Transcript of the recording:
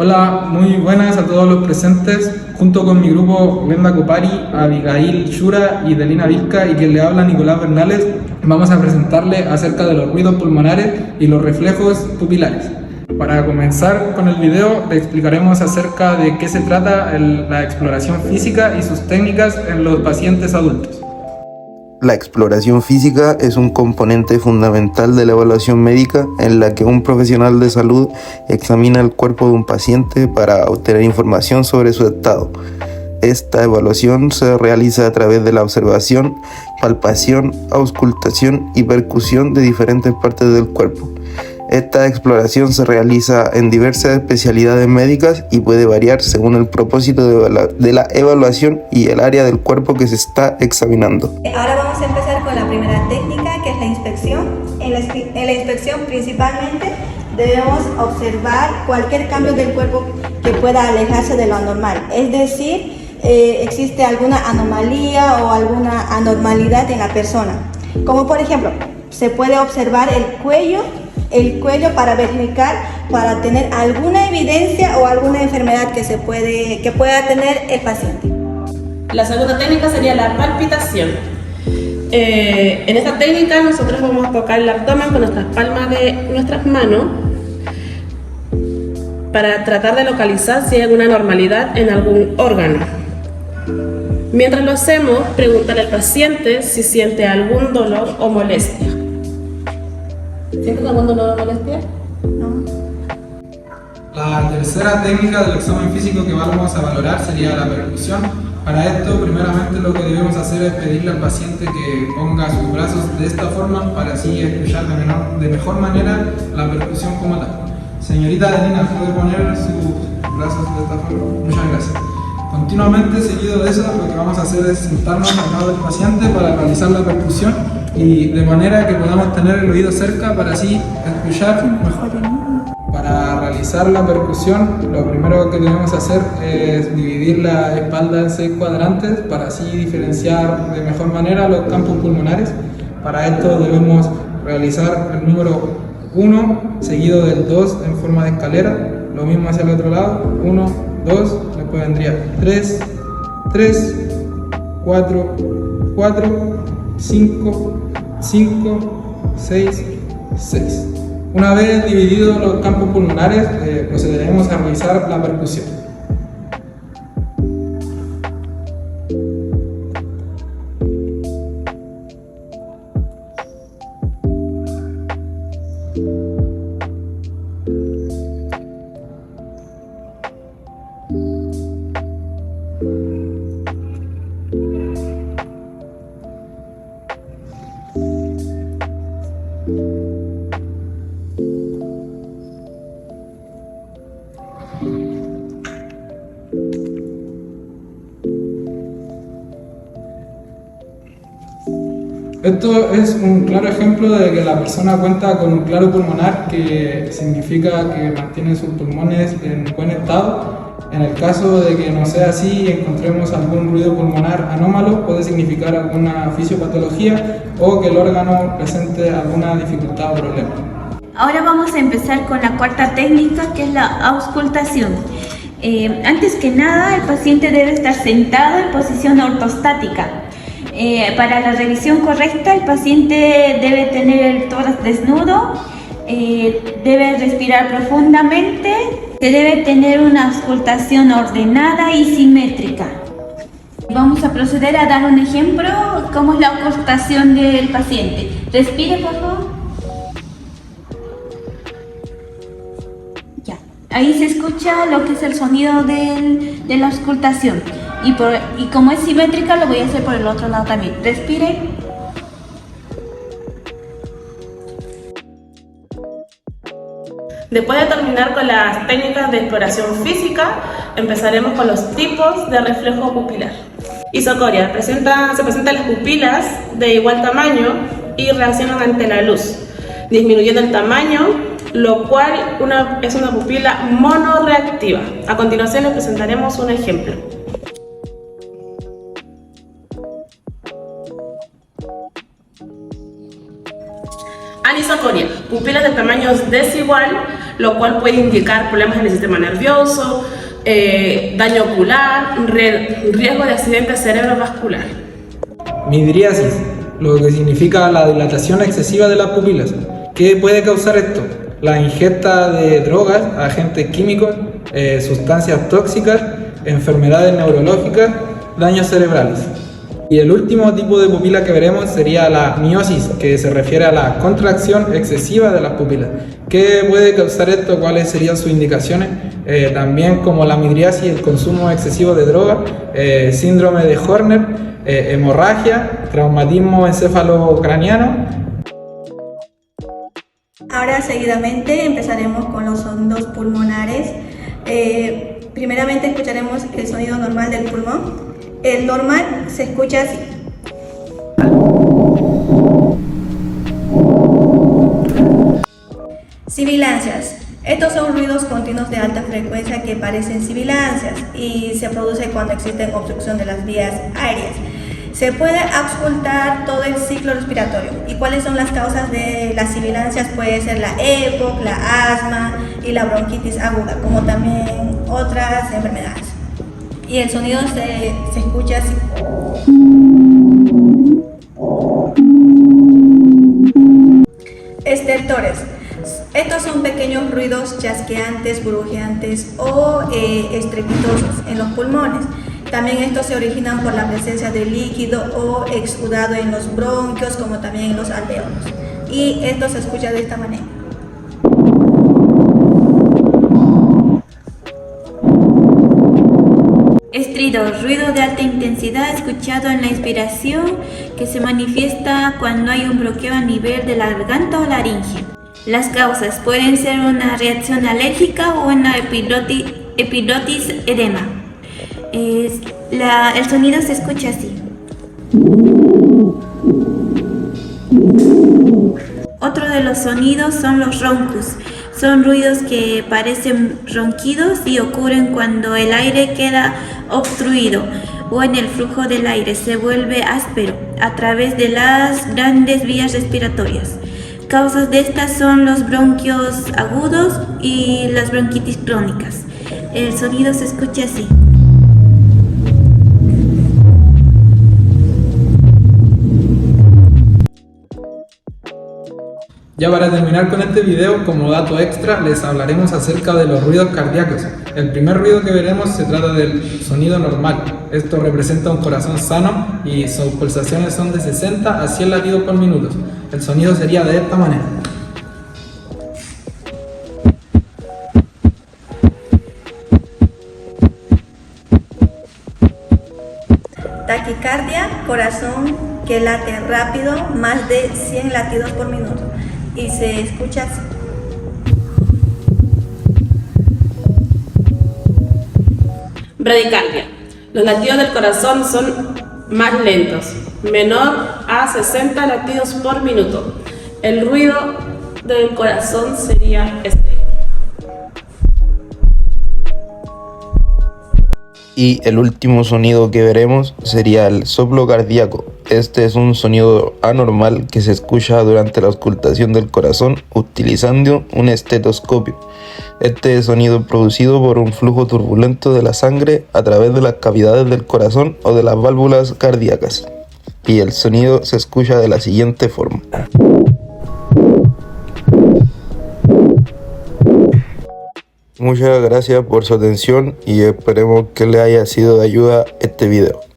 Hola, muy buenas a todos los presentes. Junto con mi grupo Glenda Copari, Abigail Shura y Delina Vilca y quien le habla Nicolás Bernales, vamos a presentarle acerca de los ruidos pulmonares y los reflejos pupilares. Para comenzar con el video, le explicaremos acerca de qué se trata la exploración física y sus técnicas en los pacientes adultos. La exploración física es un componente fundamental de la evaluación médica en la que un profesional de salud examina el cuerpo de un paciente para obtener información sobre su estado. Esta evaluación se realiza a través de la observación, palpación, auscultación y percusión de diferentes partes del cuerpo. Esta exploración se realiza en diversas especialidades médicas y puede variar según el propósito de la evaluación y el área del cuerpo que se está examinando. Ahora vamos a empezar con la primera técnica, que es la inspección. En la inspección principalmente debemos observar cualquier cambio del cuerpo que pueda alejarse de lo anormal. Es decir, existe alguna anomalía o alguna anormalidad en la persona. Como por ejemplo, se puede observar el cuello para verificar, para tener alguna evidencia o alguna enfermedad que pueda tener el paciente. La segunda técnica sería la palpitación. En esta técnica nosotros vamos a tocar el abdomen con nuestras palmas de nuestras manos para tratar de localizar si hay alguna anormalidad en algún órgano. Mientras lo hacemos, preguntarle al paciente si siente algún dolor o molestia. ¿Sientes algún dolor o molestia? ¿No? La tercera técnica del examen físico que vamos a valorar sería la percusión. Para esto, primeramente lo que debemos hacer es pedirle al paciente que ponga sus brazos de esta forma para así escuchar de mejor manera la percusión como tal. Señorita Delina, ¿puede poner sus brazos de esta forma? Muchas gracias. Continuamente, seguido de eso, lo que vamos a hacer es sentarnos al lado del paciente para realizar la percusión y de manera que podamos tener el oído cerca para así escuchar mejor. Para realizar la percusión, lo primero que debemos hacer es dividir la espalda en 6 cuadrantes para así diferenciar de mejor manera los campos pulmonares. Para esto debemos realizar el número 1 seguido del 2 en forma de escalera, lo mismo hacia el otro lado, 1, 2, después vendría 3, 3, 4, 4, 5, 5, 6, 6. Una vez divididos los campos pulmonares, procederemos a realizar la percusión. Esto es un claro ejemplo de que la persona cuenta con un claro pulmonar, que significa que mantiene sus pulmones en buen estado. En el caso de que no sea así y encontremos algún ruido pulmonar anómalo, puede significar alguna fisiopatología o que el órgano presente alguna dificultad o problema. Ahora vamos a empezar con la cuarta técnica, que es la auscultación. Antes que nada, el paciente debe estar sentado en posición ortostática. Para la revisión correcta, el paciente debe tener el tórax desnudo, debe respirar profundamente, se debe tener una auscultación ordenada y simétrica. Vamos a proceder a dar un ejemplo, cómo es la auscultación del paciente. Respire, por favor. Ya. Ahí se escucha lo que es el sonido de la auscultación. Y como es simétrica, lo voy a hacer por el otro lado también. Respire. Después de terminar con las técnicas de exploración física, empezaremos con los tipos de reflejo pupilar. Isocoria, se presentan las pupilas de igual tamaño y reaccionan ante la luz, disminuyendo el tamaño, lo cual es una pupila monorreactiva. A continuación les presentaremos un ejemplo. Anisocoria, pupilas de tamaño desigual, lo cual puede indicar problemas en el sistema nervioso, daño ocular, riesgo de accidente cerebrovascular. Midriasis, lo que significa la dilatación excesiva de las pupilas. ¿Qué puede causar esto? La ingesta de drogas, agentes químicos, sustancias tóxicas, enfermedades neurológicas, daños cerebrales. Y el último tipo de pupila que veremos sería la miosis, que se refiere a la contracción excesiva de las pupilas. ¿Qué puede causar esto? ¿Cuáles serían sus indicaciones? También como la midriasis, el consumo excesivo de droga, síndrome de Horner, hemorragia, traumatismo encefalocraniano. Ahora seguidamente empezaremos con los sonidos pulmonares. Primeramente escucharemos el sonido normal del pulmón. El normal se escucha así. Sibilancias. Estos son ruidos continuos de alta frecuencia que parecen sibilancias y se produce cuando existe obstrucción de las vías aéreas. Se puede auscultar todo el ciclo respiratorio. ¿Y cuáles son las causas de las sibilancias? Puede ser la EPOC, la asma y la bronquitis aguda, como también otras enfermedades. Y el sonido se escucha así. Estertores. Estos son pequeños ruidos chasqueantes, burbujeantes o estrepitosos en los pulmones. También estos se originan por la presencia de líquido o exudado en los bronquios, como también en los alveolos. Y esto se escucha de esta manera. Estrido, ruido de alta intensidad escuchado en la inspiración que se manifiesta cuando hay un bloqueo a nivel de la garganta o laringe. Las causas pueden ser una reacción alérgica o una epilotis edema. El sonido se escucha así. Otro de los sonidos son los roncos. Son ruidos que parecen ronquidos y ocurren cuando el aire queda obstruido o en el flujo del aire se vuelve áspero a través de las grandes vías respiratorias. Causas de estas son los bronquios agudos y las bronquitis crónicas. El sonido se escucha así. Ya para terminar con este video, como dato extra, les hablaremos acerca de los ruidos cardíacos. El primer ruido que veremos se trata del sonido normal. Esto representa un corazón sano y sus pulsaciones son de 60 a 100 latidos por minuto. El sonido sería de esta manera. Taquicardia, corazón que late rápido, más de 100 latidos por minuto. Y se escucha así. Bradicardia. Los latidos del corazón son más lentos, menor a 60 latidos por minuto. El ruido del corazón sería este. Y el último sonido que veremos sería el soplo cardíaco. Este es un sonido anormal que se escucha durante la auscultación del corazón utilizando un estetoscopio. Este sonido es producido por un flujo turbulento de la sangre a través de las cavidades del corazón o de las válvulas cardíacas. Y el sonido se escucha de la siguiente forma. Muchas gracias por su atención y esperemos que les haya sido de ayuda este video.